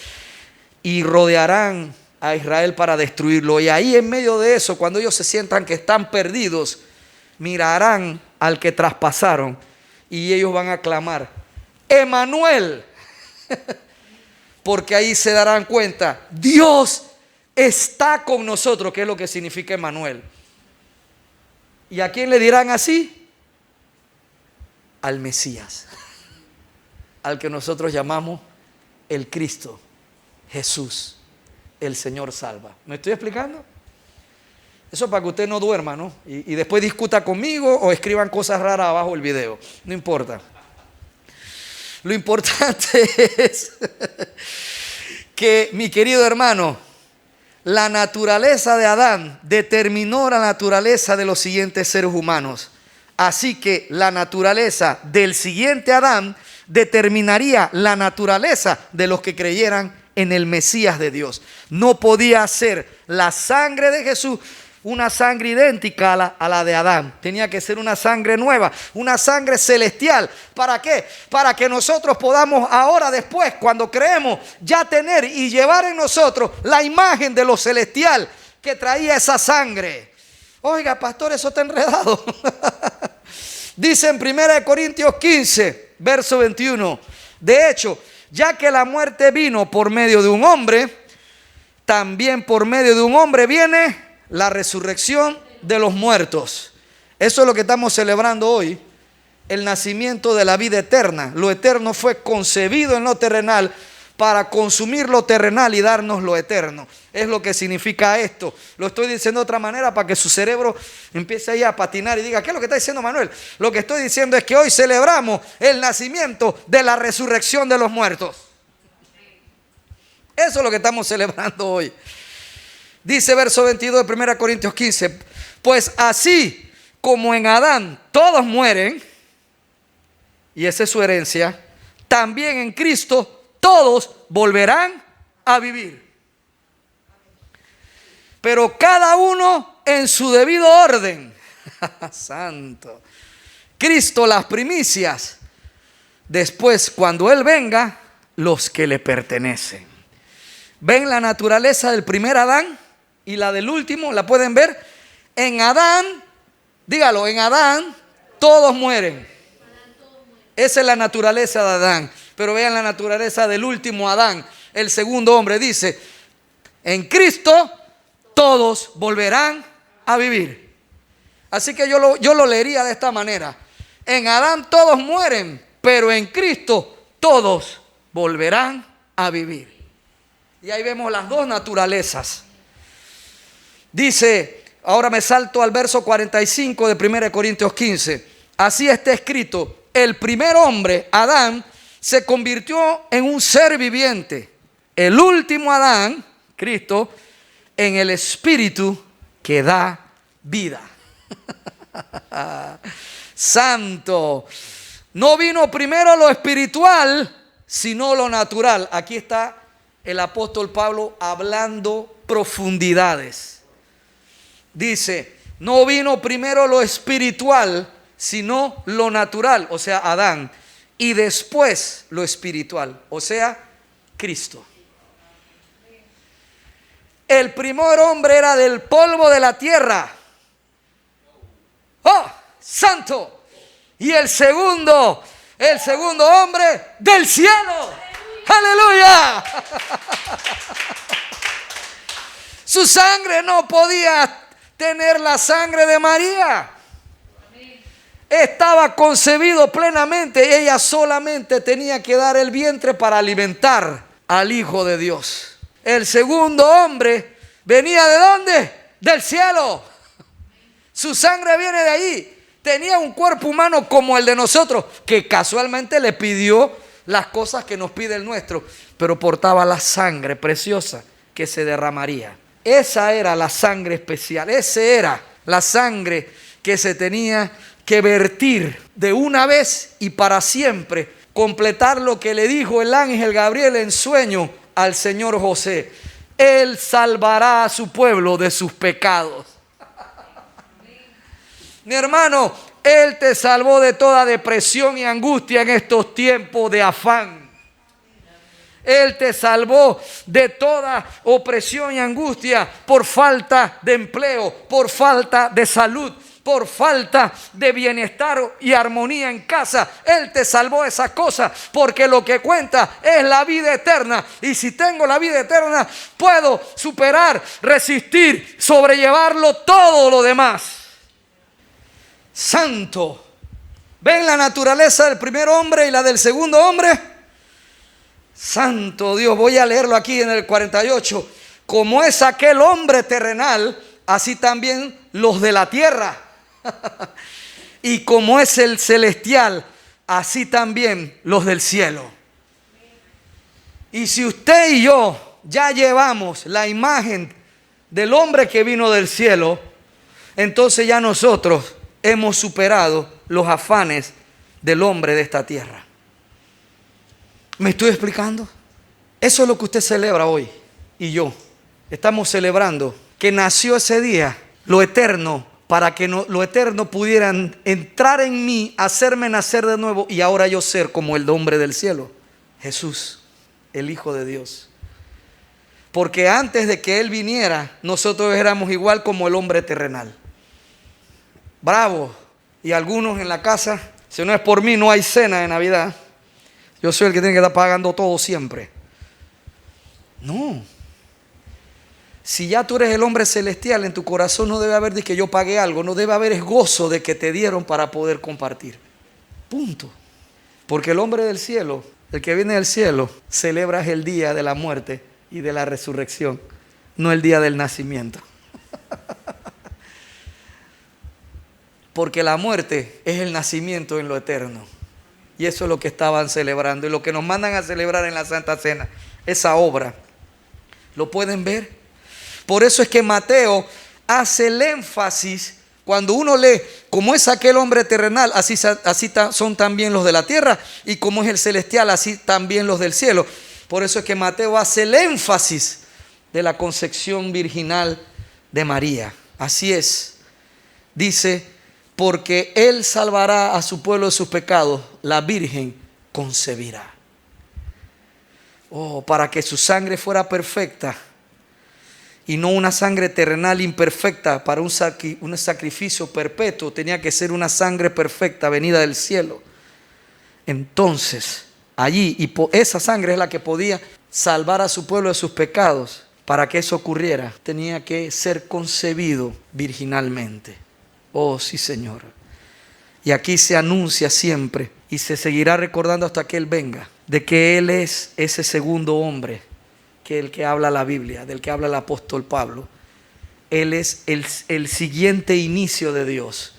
y rodearán a Israel para destruirlo. Y ahí en medio de eso, cuando ellos se sientan que están perdidos, mirarán al que traspasaron y ellos van a clamar: Emmanuel. Porque ahí se darán cuenta: Dios está con nosotros, que es lo que significa Emmanuel. ¿Y a quién le dirán así? Al Mesías, al que nosotros llamamos el Cristo, Jesús, el Señor salva. ¿Me estoy explicando? Eso para que usted no duerma, ¿no? Y después discuta conmigo o escriban cosas raras abajo del video. No importa. Lo importante es que, mi querido hermano, la naturaleza de Adán determinó la naturaleza de los siguientes seres humanos. Así que la naturaleza del siguiente Adán determinaría la naturaleza de los que creyeran en el Mesías de Dios. No podía ser la sangre de Jesús una sangre idéntica a la de Adán. Tenía que ser una sangre nueva, una sangre celestial. ¿Para qué? Para que nosotros podamos ahora, después, cuando creemos, ya tener y llevar en nosotros la imagen de lo celestial que traía esa sangre. Oiga, pastor, eso está enredado. Dice en 1 Corintios 15, verso 21. De hecho, ya que la muerte vino por medio de un hombre, también por medio de un hombre viene la resurrección de los muertos. Eso es lo que estamos celebrando hoy. El nacimiento de la vida eterna. Lo eterno fue concebido en lo terrenal para consumir lo terrenal y darnos lo eterno. Es lo que significa esto. Lo estoy diciendo de otra manera para que su cerebro empiece ahí a patinar y diga: ¿qué es lo que está diciendo Manuel? Lo que estoy diciendo es que hoy celebramos el nacimiento de la resurrección de los muertos. Eso es lo que estamos celebrando hoy. Dice verso 22 de 1 Corintios 15: pues así como en Adán todos mueren, y esa es su herencia, también en Cristo todos volverán a vivir. Pero cada uno en su debido orden. Santo. Cristo las primicias. Después, cuando Él venga, los que le pertenecen. ¿Ven la naturaleza del primer Adán y la del último? ¿La pueden ver? En Adán, dígalo, en Adán todos mueren. Esa es la naturaleza de Adán. Pero vean la naturaleza del último Adán, el segundo hombre. Dice: en Cristo todos volverán a vivir. Así que yo lo leería de esta manera: en Adán todos mueren, pero en Cristo todos volverán a vivir. Y ahí vemos las dos naturalezas. Dice, ahora me salto al verso 45 de 1 Corintios 15. Así está escrito: el primer hombre, Adán, se convirtió en un ser viviente. El último Adán, Cristo, en el espíritu que da vida. Santo. No vino primero lo espiritual, sino lo natural. Aquí está el apóstol Pablo hablando profundidades. Dice: no vino primero lo espiritual, sino lo natural, o sea, Adán, y después lo espiritual, o sea, Cristo. El primer hombre era del polvo de la tierra. ¡Oh, santo! Y el segundo hombre del cielo. ¡Aleluya! Su sangre no podía tener la sangre de María. Estaba concebido plenamente y ella solamente tenía que dar el vientre para alimentar al Hijo de Dios. El segundo hombre venía ¿de dónde? Del cielo. Su sangre viene de ahí. Tenía un cuerpo humano como el de nosotros, que casualmente le pidió las cosas que nos pide el nuestro, pero portaba la sangre preciosa que se derramaría. Esa era la sangre especial, esa era la sangre que se tenía que vertir de una vez y para siempre, completar lo que le dijo el ángel Gabriel en sueño al Señor José. Él salvará a su pueblo de sus pecados. Mi hermano, Él te salvó de toda depresión y angustia en estos tiempos de afán. Él te salvó de toda opresión y angustia por falta de empleo, por falta de salud, por falta de bienestar y armonía en casa. Él te salvó de esas cosas porque lo que cuenta es la vida eterna. Y si tengo la vida eterna, puedo superar, resistir, sobrellevarlo todo lo demás. Santo. ¿Ven la naturaleza del primer hombre y la del segundo hombre? Santo Dios, voy a leerlo aquí en el 48. Como es aquel hombre terrenal, así también los de la tierra. Y como es el celestial, así también los del cielo. Y si usted y yo ya llevamos la imagen del hombre que vino del cielo, entonces ya nosotros hemos superado los afanes del hombre de esta tierra. ¿Me estoy explicando? Eso es lo que usted celebra hoy y yo. Estamos celebrando que nació ese día lo eterno, para que lo eterno pudiera entrar en mí, hacerme nacer de nuevo y ahora yo ser como el hombre del cielo, Jesús, el Hijo de Dios. Porque antes de que Él viniera, nosotros éramos igual como el hombre terrenal. Bravo. Y algunos en la casa, si no es por mí no hay cena de Navidad. Yo soy el que tiene que estar pagando todo siempre. No. Si ya tú eres el hombre celestial, en tu corazón no debe haber de que yo pagué algo, no debe haber es gozo de que te dieron para poder compartir. Punto. Porque el hombre del cielo, el que viene del cielo, celebra el día de la muerte y de la resurrección, no el día del nacimiento. Porque la muerte es el nacimiento en lo eterno. Y eso es lo que estaban celebrando y lo que nos mandan a celebrar en la Santa Cena, esa obra. ¿Lo pueden ver? Por eso es que Mateo hace el énfasis cuando uno lee como es aquel hombre terrenal, así son también los de la tierra, y como es el celestial, así también los del cielo. Por eso es que Mateo hace el énfasis de la concepción virginal de María. Así es. Dice, porque Él salvará a su pueblo de sus pecados, la Virgen concebirá. Oh, para que su sangre fuera perfecta y no una sangre terrenal imperfecta para un sacrificio perpetuo, tenía que ser una sangre perfecta venida del cielo. Entonces, allí, y esa sangre es la que podía salvar a su pueblo de sus pecados. Para que eso ocurriera, tenía que ser concebido virginalmente. Oh, sí, Señor. Y aquí se anuncia siempre y se seguirá recordando hasta que Él venga, de que Él es ese segundo hombre, que el que habla la Biblia, del que habla el apóstol Pablo. Él es el siguiente inicio de Dios.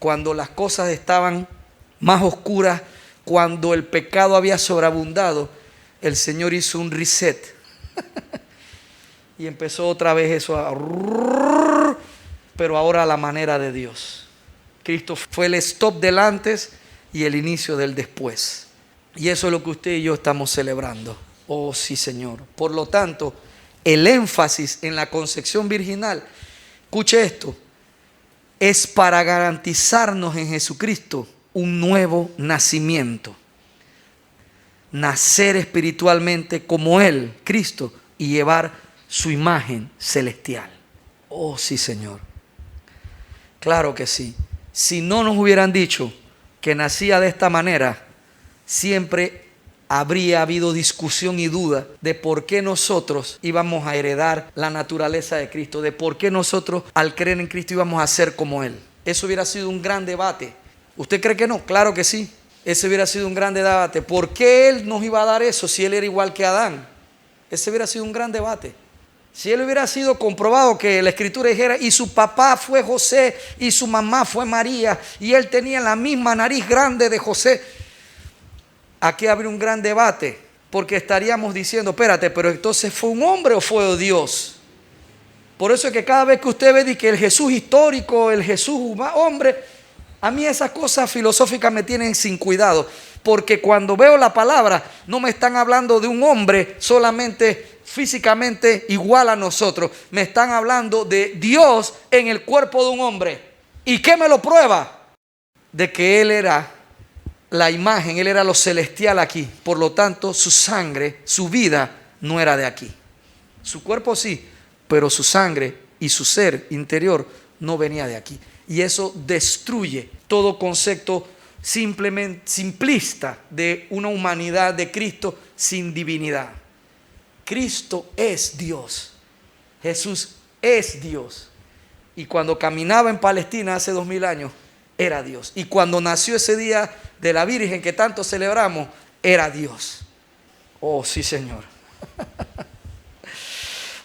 Cuando las cosas estaban más oscuras, cuando el pecado había sobreabundado, el Señor hizo un reset. Y empezó otra vez eso pero ahora a la manera de Dios. Cristo fue el stop del antes y el inicio del después. Y eso es lo que usted y yo estamos celebrando. Oh, sí, Señor. Por lo tanto, el énfasis en la concepción virginal, escuche esto, es para garantizarnos en Jesucristo un nuevo nacimiento. Nacer espiritualmente como Él, Cristo, y llevar su imagen celestial. Oh, sí, Señor. Claro que sí. Si no nos hubieran dicho que nacía de esta manera, siempre habría habido discusión y duda de por qué nosotros íbamos a heredar la naturaleza de Cristo, de por qué nosotros al creer en Cristo íbamos a ser como Él. Eso hubiera sido un gran debate. ¿Usted cree que no? Claro que sí. Ese hubiera sido un gran debate. ¿Por qué Él nos iba a dar eso si Él era igual que Adán? Ese hubiera sido un gran debate. Si Él hubiera sido comprobado que la Escritura dijera, y su papá fue José y su mamá fue María, y Él tenía la misma nariz grande de José, aquí habría un gran debate, porque estaríamos diciendo, espérate, pero entonces ¿fue un hombre o fue Dios? Por eso es que cada vez que usted ve que el Jesús histórico, el Jesús hombre, a mí esas cosas filosóficas me tienen sin cuidado, porque cuando veo la palabra no me están hablando de un hombre solamente físicamente igual a nosotros, me están hablando de Dios en el cuerpo de un hombre. ¿Y qué me lo prueba? De que Él era la imagen, Él era lo celestial aquí, por lo tanto su sangre, su vida no era de aquí. Su cuerpo sí, pero su sangre y su ser interior no venía de aquí. Y eso destruye todo concepto simplemente simplista de una humanidad de Cristo sin divinidad. Cristo es Dios. Jesús es Dios. Y cuando caminaba en Palestina hace 2000 años, era Dios. Y cuando nació ese día de la Virgen que tanto celebramos, era Dios. Oh, sí, Señor.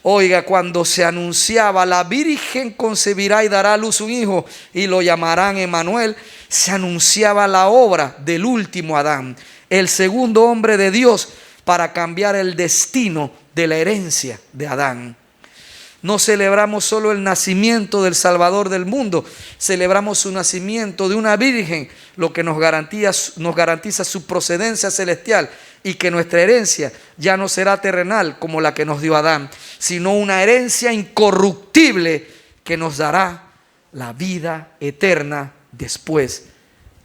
Oiga, cuando se anunciaba, la Virgen concebirá y dará a luz un hijo y lo llamarán Emmanuel, se anunciaba la obra del último Adán, el segundo hombre de Dios, para cambiar el destino de la herencia de Adán. No celebramos solo el nacimiento del Salvador del mundo, celebramos su nacimiento de una virgen, lo que nos garantiza su procedencia celestial y que nuestra herencia ya no será terrenal como la que nos dio Adán, sino una herencia incorruptible que nos dará la vida eterna después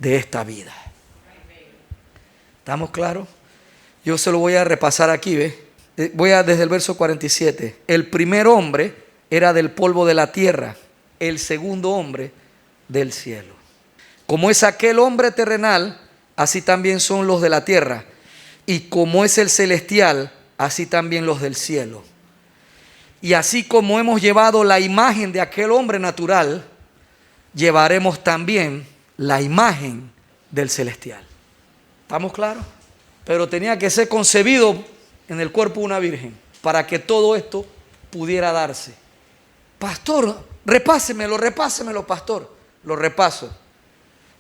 de esta vida. ¿Estamos claros? Yo se lo voy a repasar aquí, ¿ve? Voy a desde el verso 47. El primer hombre era del polvo de la tierra, el segundo hombre del cielo. Como es aquel hombre terrenal, así también son los de la tierra. Y como es el celestial, así también los del cielo. Y así como hemos llevado la imagen de aquel hombre natural, llevaremos también la imagen del celestial. ¿Estamos claros? Pero tenía que ser concebido en el cuerpo de una virgen para que todo esto pudiera darse. Pastor, repásemelo, pastor. Lo repaso.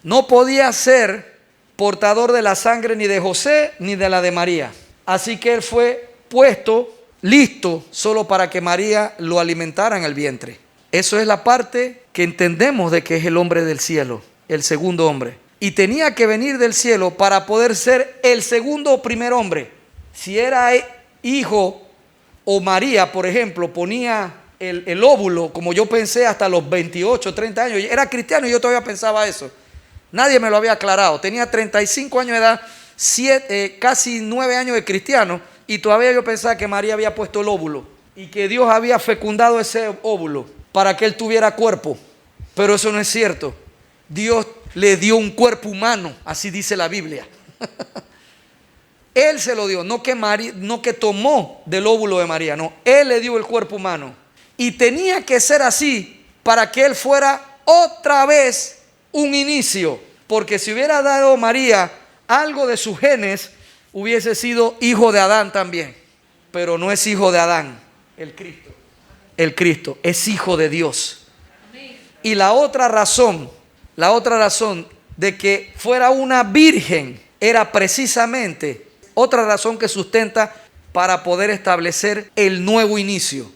No podía ser portador de la sangre ni de José ni de la de María. Así que él fue puesto, listo, solo para que María lo alimentara en el vientre. Eso es la parte que entendemos de que es el hombre del cielo, el segundo hombre. Y tenía que venir del cielo para poder ser el segundo o primer hombre. Si era hijo o María, por ejemplo, ponía el óvulo, como yo pensé hasta los 28, 30 años. Era cristiano y yo todavía pensaba eso. Nadie me lo había aclarado. Tenía 35 años de edad, casi 9 años de cristiano, y todavía yo pensaba que María había puesto el óvulo y que Dios había fecundado ese óvulo para que él tuviera cuerpo. Pero eso no es cierto. Dios le dio un cuerpo humano, así dice la Biblia. Él se lo dio, no que tomó del óvulo de María, no. Él le dio el cuerpo humano. Y tenía que ser así para que él fuera otra vez un inicio. Porque si hubiera dado María algo de sus genes, hubiese sido hijo de Adán también. Pero no es hijo de Adán, el Cristo. El Cristo es hijo de Dios. Y la otra razón de que fuera una virgen era precisamente otra razón que sustenta para poder establecer el nuevo inicio.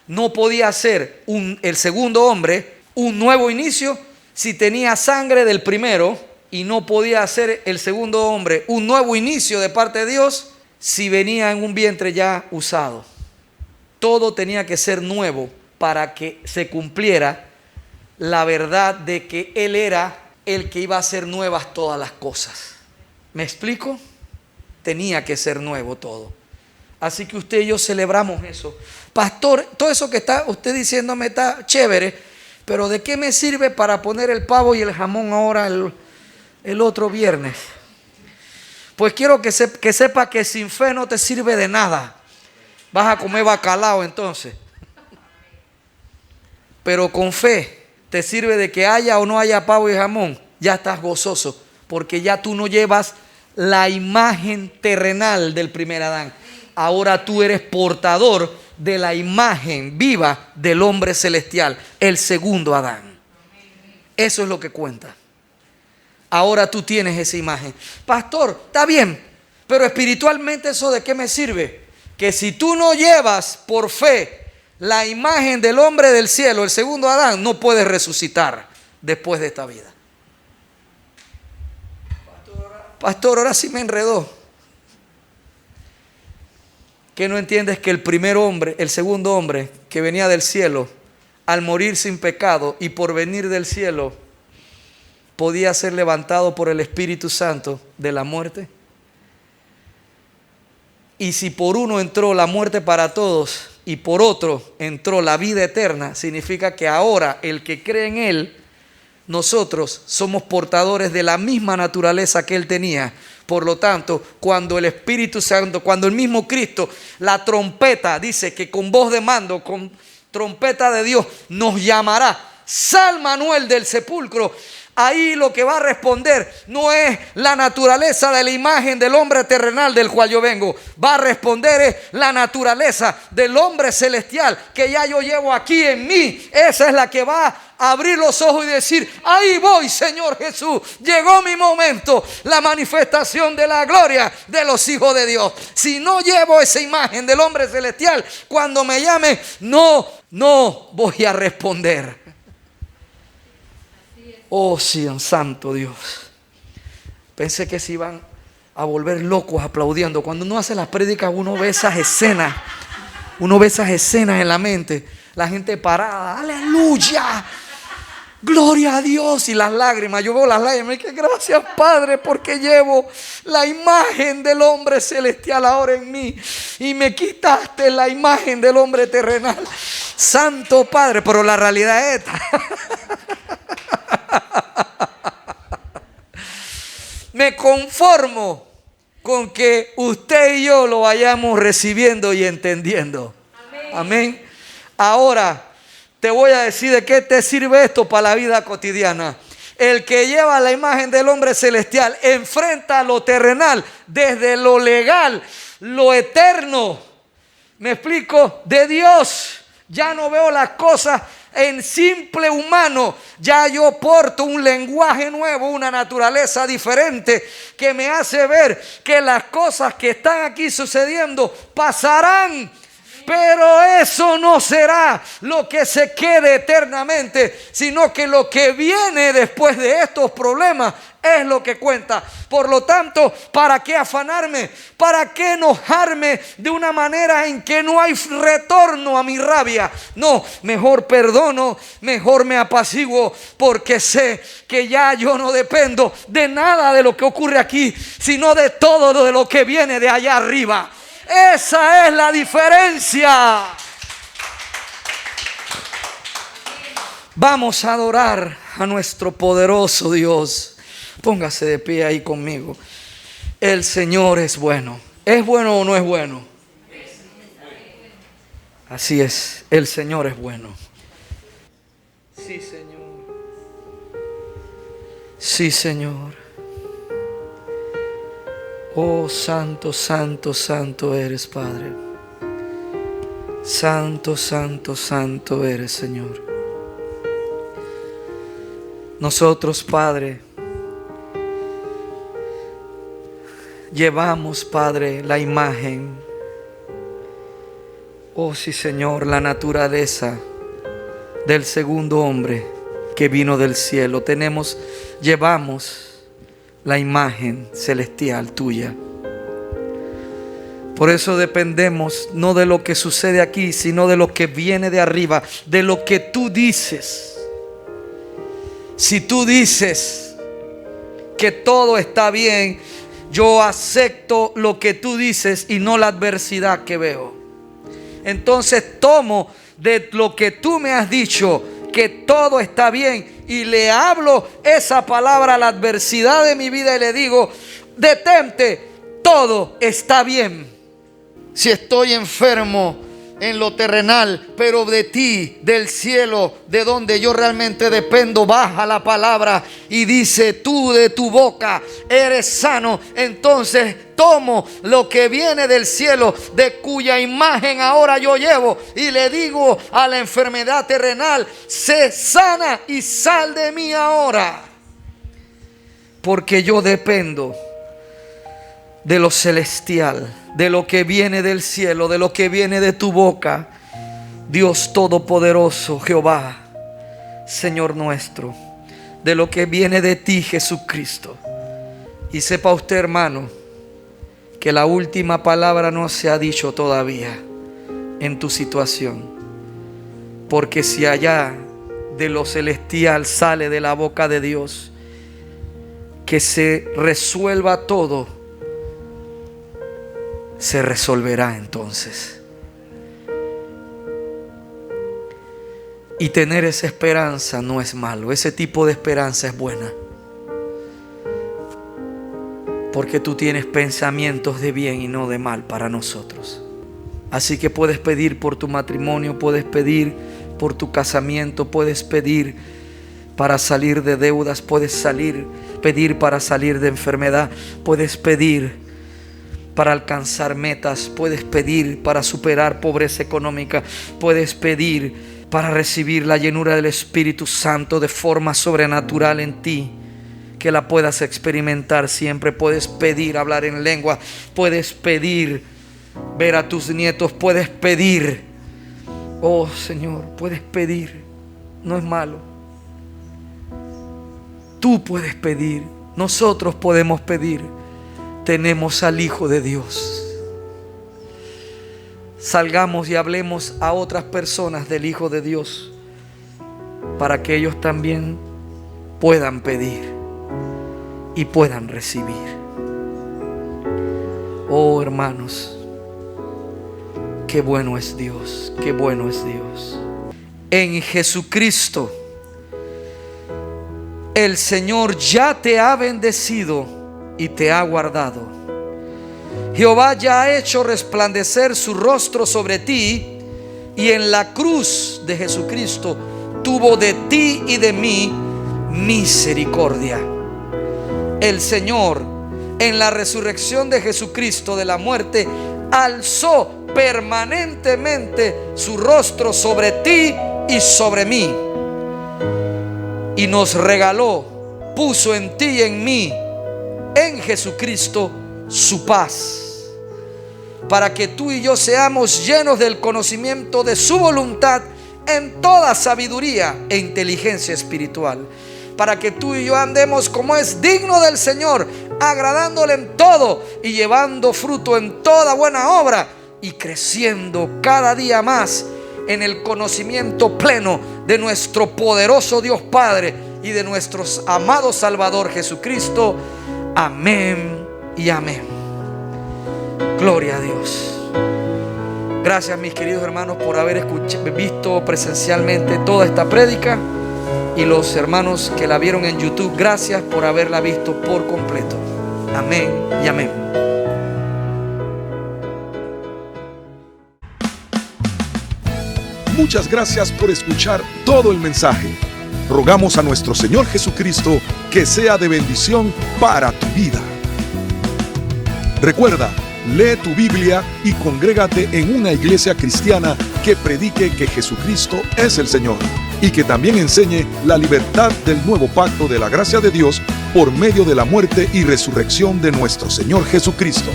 No podía ser el segundo hombre un nuevo inicio si tenía sangre del primero, y no podía ser el segundo hombre un nuevo inicio de parte de Dios si venía en un vientre ya usado. Todo tenía que ser nuevo para que se cumpliera la verdad de que Él era el que iba a hacer nuevas todas las cosas. ¿Me explico? Tenía que ser nuevo todo. Así que usted y yo celebramos eso. Pastor, todo eso que está usted diciéndome está chévere, pero ¿de qué me sirve para poner el pavo y el jamón ahora el otro viernes? Pues quiero que sepa que sin fe no te sirve de nada. Vas a comer bacalao entonces. Pero con fe te sirve de que haya o no haya pavo y jamón. Ya estás gozoso, porque ya tú no llevas la imagen terrenal del primer Adán. Ahora tú eres portador de la imagen viva del hombre celestial, el segundo Adán. Eso es lo que cuenta. Ahora tú tienes esa imagen. Pastor, está bien, pero espiritualmente ¿eso de qué me sirve? Que si tú no llevas por fe la imagen del hombre del cielo, el segundo Adán, no puedes resucitar después de esta vida. Pastor, ahora sí me enredó. ¿Qué no entiendes? Que el primer hombre, el segundo hombre que venía del cielo, al morir sin pecado y por venir del cielo, podía ser levantado por el Espíritu Santo de la muerte? Y si por uno entró la muerte para todos y por otro entró la vida eterna, significa que ahora el que cree en Él, nosotros somos portadores de la misma naturaleza que Él tenía. Por lo tanto, cuando el Espíritu Santo, cuando el mismo Cristo, la trompeta, dice que con voz de mando, con trompeta de Dios, nos llamará, sal Manuel del sepulcro. Ahí lo que va a responder no es la naturaleza de la imagen del hombre terrenal del cual yo vengo. Va a responder es la naturaleza del hombre celestial que ya yo llevo aquí en mí. Esa es la que va a abrir los ojos y decir, ahí voy, Señor Jesús. Llegó mi momento, la manifestación de la gloria de los hijos de Dios. Si no llevo esa imagen del hombre celestial, cuando me llame, no voy a responder. Oh, sí, santo Dios. Pensé que se iban a volver locos aplaudiendo. Cuando uno hace las prédicas, uno ve esas escenas. Uno ve esas escenas en la mente. La gente parada, aleluya, gloria a Dios. Y las lágrimas, yo veo las lágrimas. Y que gracias, Padre, porque llevo la imagen del hombre celestial ahora en mí. Y me quitaste la imagen del hombre terrenal. Santo Padre, pero la realidad es esta. Me conformo con que usted y yo lo vayamos recibiendo y entendiendo. Amén. Ahora te voy a decir de qué te sirve esto para la vida cotidiana. El que lleva la imagen del hombre celestial enfrenta lo terrenal desde lo legal, lo eterno. ¿Me explico? De Dios. Ya no veo las cosas en simple humano. Ya yo porto un lenguaje nuevo, una naturaleza diferente que me hace ver que las cosas que están aquí sucediendo pasarán. Pero eso no será lo que se quede eternamente, sino que lo que viene después de estos problemas es lo que cuenta. Por lo tanto, ¿para qué afanarme? ¿Para qué enojarme de una manera en que no hay retorno a mi rabia? No, mejor perdono, mejor me apaciguo, porque sé que ya yo no dependo de nada de lo que ocurre aquí, sino de todo de lo que viene de allá arriba. Esa es la diferencia. Vamos a adorar a nuestro poderoso Dios. Póngase de pie ahí conmigo. El Señor es bueno. ¿Es bueno o no es bueno? Así es, el Señor es bueno. Sí, Señor. Sí, Señor. Oh, santo, santo, santo eres, Padre. Santo, santo, santo eres, Señor. Nosotros, Padre, llevamos, Padre, la imagen. Oh, sí, Señor, la naturaleza del segundo hombre que vino del cielo. Llevamos la imagen celestial tuya. Por eso dependemos no de lo que sucede aquí, sino de lo que viene de arriba, de lo que tú dices. Si tú dices que todo está bien, yo acepto lo que tú dices y no la adversidad que veo. Entonces tomo de lo que tú me has dicho, que todo está bien, y le hablo esa palabra a la adversidad de mi vida y le digo: detente, todo está bien. Si estoy enfermo en lo terrenal, pero de ti, del cielo, de donde yo realmente dependo, baja la palabra y dice: tú de tu boca eres sano. Entonces tomo lo que viene del cielo, de cuya imagen ahora yo llevo, y le digo a la enfermedad terrenal: sé sana y sal de mí ahora, porque yo dependo de lo celestial, de lo que viene del cielo, de lo que viene de tu boca, Dios Todopoderoso, Jehová, Señor nuestro, de lo que viene de ti, Jesucristo. Y sepa usted, hermano, que la última palabra no se ha dicho todavía en tu situación, porque si allá de lo celestial sale de la boca de Dios que se resuelva todo, se resolverá entonces. Y tener esa esperanza no es malo. Ese tipo de esperanza es buena, porque tú tienes pensamientos de bien y no de mal para nosotros. Así que puedes pedir por tu matrimonio, puedes pedir por tu casamiento, puedes pedir para salir de deudas, puedes pedir para salir de enfermedad, puedes pedir para alcanzar metas, puedes pedir para superar pobreza económica, puedes pedir para recibir la llenura del Espíritu Santo de forma sobrenatural en ti, que la puedas experimentar siempre. Puedes pedir hablar en lengua, puedes pedir ver a tus nietos, puedes pedir, oh Señor, puedes pedir, no es malo. Tú puedes pedir, nosotros podemos pedir. Tenemos al Hijo de Dios. Salgamos y hablemos a otras personas del Hijo de Dios, para que ellos también puedan pedir y puedan recibir. Oh hermanos, qué bueno es Dios, qué bueno es Dios. En Jesucristo el Señor ya te ha bendecido y te ha guardado. Jehová ya ha hecho resplandecer su rostro sobre ti, y en la cruz de Jesucristo tuvo de ti y de mí misericordia. El Señor, en la resurrección de Jesucristo de la muerte, alzó permanentemente su rostro sobre ti y sobre mí, y nos regaló, puso en ti y en mí, en Jesucristo, su paz, para que tú y yo seamos llenos del conocimiento de su voluntad en toda sabiduría e inteligencia espiritual, para que tú y yo andemos como es digno del Señor, agradándole en todo y llevando fruto en toda buena obra, y creciendo cada día más en el conocimiento pleno de nuestro poderoso Dios Padre y de nuestro amado Salvador Jesucristo. Amén y amén. Gloria a Dios. Gracias, mis queridos hermanos, por haber visto presencialmente toda esta prédica, y los hermanos que la vieron en YouTube, gracias por haberla visto por completo. Amén y amén. Muchas gracias por escuchar todo el mensaje. Rogamos a nuestro Señor Jesucristo que sea de bendición para tu vida. Recuerda, lee tu Biblia y congrégate en una iglesia cristiana que predique que Jesucristo es el Señor, y que también enseñe la libertad del nuevo pacto de la gracia de Dios por medio de la muerte y resurrección de nuestro Señor Jesucristo.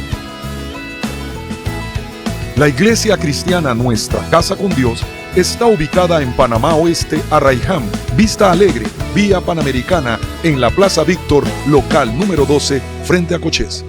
La iglesia cristiana Nuestra Casa con Dios está ubicada en Panamá Oeste, Arraiján, Vista Alegre, Vía Panamericana, en la Plaza Víctor, local número 12, frente a Cochés.